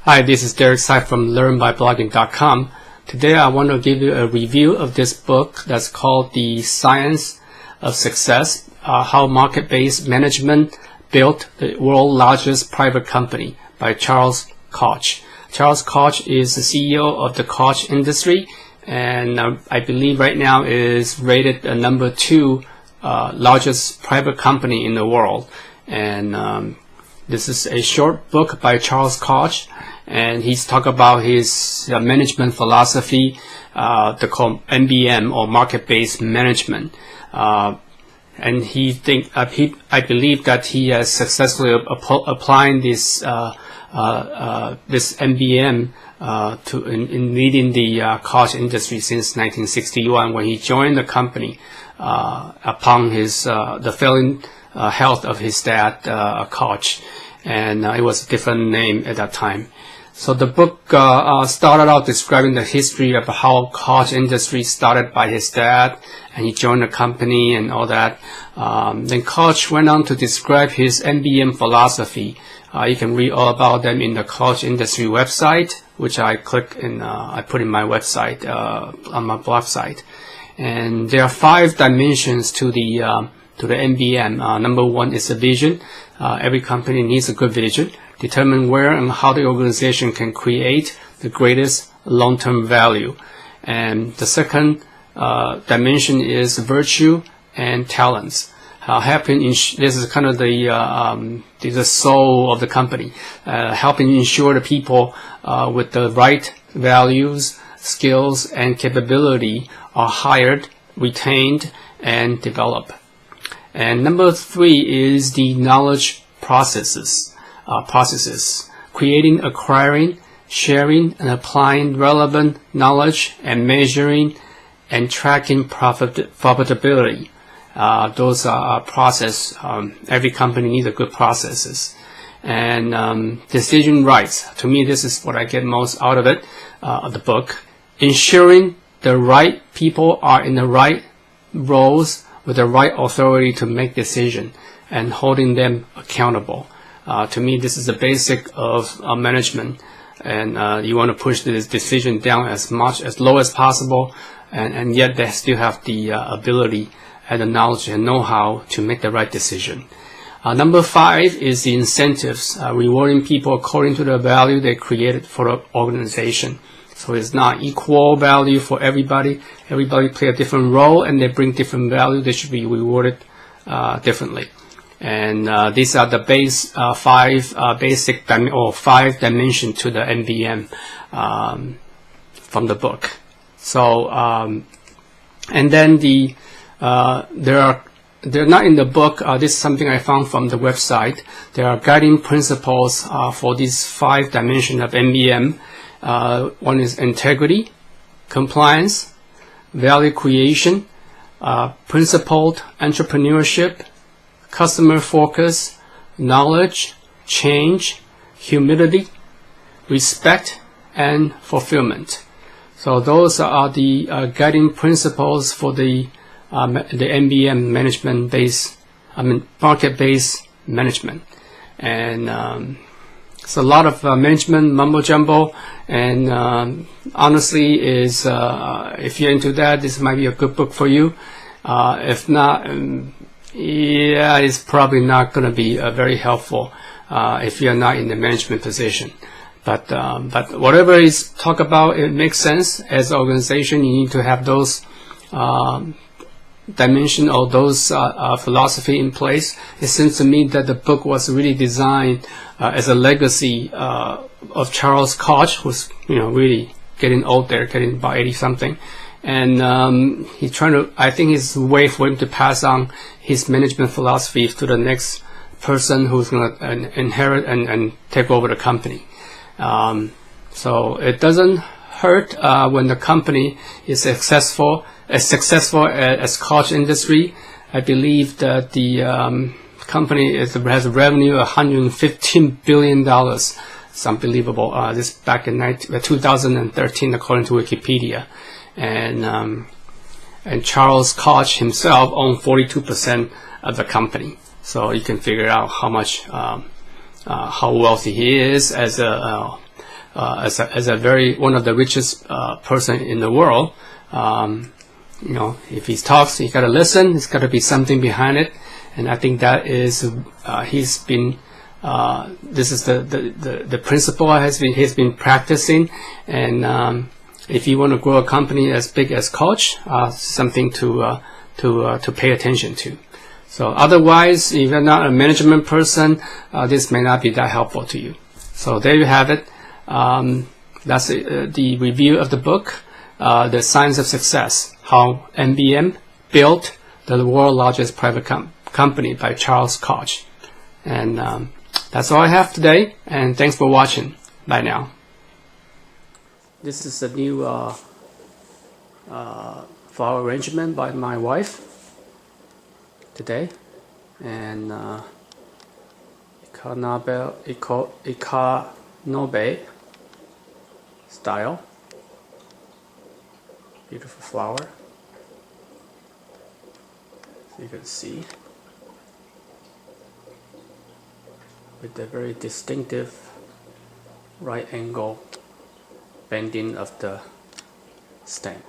Hi, this is Derek Tsai from LearnByBlogging.com. Today I want to give you a review of this book that's called The Science of Success, How Market-Based Management Built the World's Largest Private Company by Charles Koch. Charles Koch is the CEO of the Koch industry, and I believe right now is rated the number 2 largest private company in the world. And this is a short book by Charles Koch, and he's talked about his management philosophy, they call MBM, or market-based management. And I believe that he has successfully applying this this MBM in leading the Koch industry since 1961, when he joined the company upon his the failing health of his dad, Koch, and it was a different name at that time. So the book started out describing the history of how Koch industry started by his dad, and he joined the company and all that. Then Koch went on to describe his MBM philosophy. You can read all about them in the Koch industry website, which I put in my website on my blog site. And there are 5 dimensions to the MBM. Number 1 is a vision. Every company needs a good vision. Determine where and how the organization can create the greatest long-term value. And the second dimension is virtue and talents. This is kind of the soul of the company, helping ensure the people with the right values, skills, and capability are hired, retained, and developed. And number 3 is the knowledge processes, creating, acquiring, sharing, and applying relevant knowledge, and measuring and tracking profitability. Those are process. Every company needs a good processes. And decision rights. To me, this is what I get most out of it, of the book. Ensuring the right people are in the right roles with the right authority to make decisions, and holding them accountable. To me, this is the basic of management, and you want to push this decision down as low as possible, and yet they still have the ability and the knowledge and know-how to make the right decision. Number 5 is the incentives, rewarding people according to the value they created for the organization. So it's not equal value for everybody. Everybody play a different role, and they bring different value. They should be rewarded differently. And these are the 5 dimensions to the MBM from the book. So and then they're not in the book. This is something I found from the website. There are guiding principles for these 5 dimensions of MBM. One is integrity, compliance, value creation, principled entrepreneurship, customer focus, knowledge, change, humility, respect, and fulfillment. So those are the guiding principles for the MBM market-based management. And it's a lot of management mumbo jumbo, and honestly, if you're into that, this might be a good book for you. If not, yeah, it's probably not going to be very helpful if you're not in the management position. But whatever is talked about, it makes sense. As an organization, you need to have those dimension or those philosophy in place. It seems to me that the book was really designed as a legacy of Charles Koch, who's really getting old there, getting about 80-something, and he's trying to. I think it's a way for him to pass on his management philosophy to the next person who's going to inherit and take over the company. So it doesn't hurt when the company is successful as Koch industry. I believe that the company has a revenue of $115 billion. It's unbelievable. This back in 2013, according to Wikipedia, and Charles Koch himself owned 42% of the company. So you can figure out how much how wealthy he is as a as one of the richest person in the world. If he talks, he got to listen. There's got to be something behind it, and I think that is he's been. This is the principle he's been practicing, and if you want to grow a company as big as Koch, something to pay attention to. So otherwise, if you're not a management person, this may not be that helpful to you. So there you have it. That's the review of the book, The Science of Success, How MBM Built the World's Largest Private Company by Charles Koch. And that's all I have today, and thanks for watching. Bye now. This is a new flower arrangement by my wife today, and Ikanobe style. Beautiful flower, so you can see, with the very distinctive right angle bending of the stem.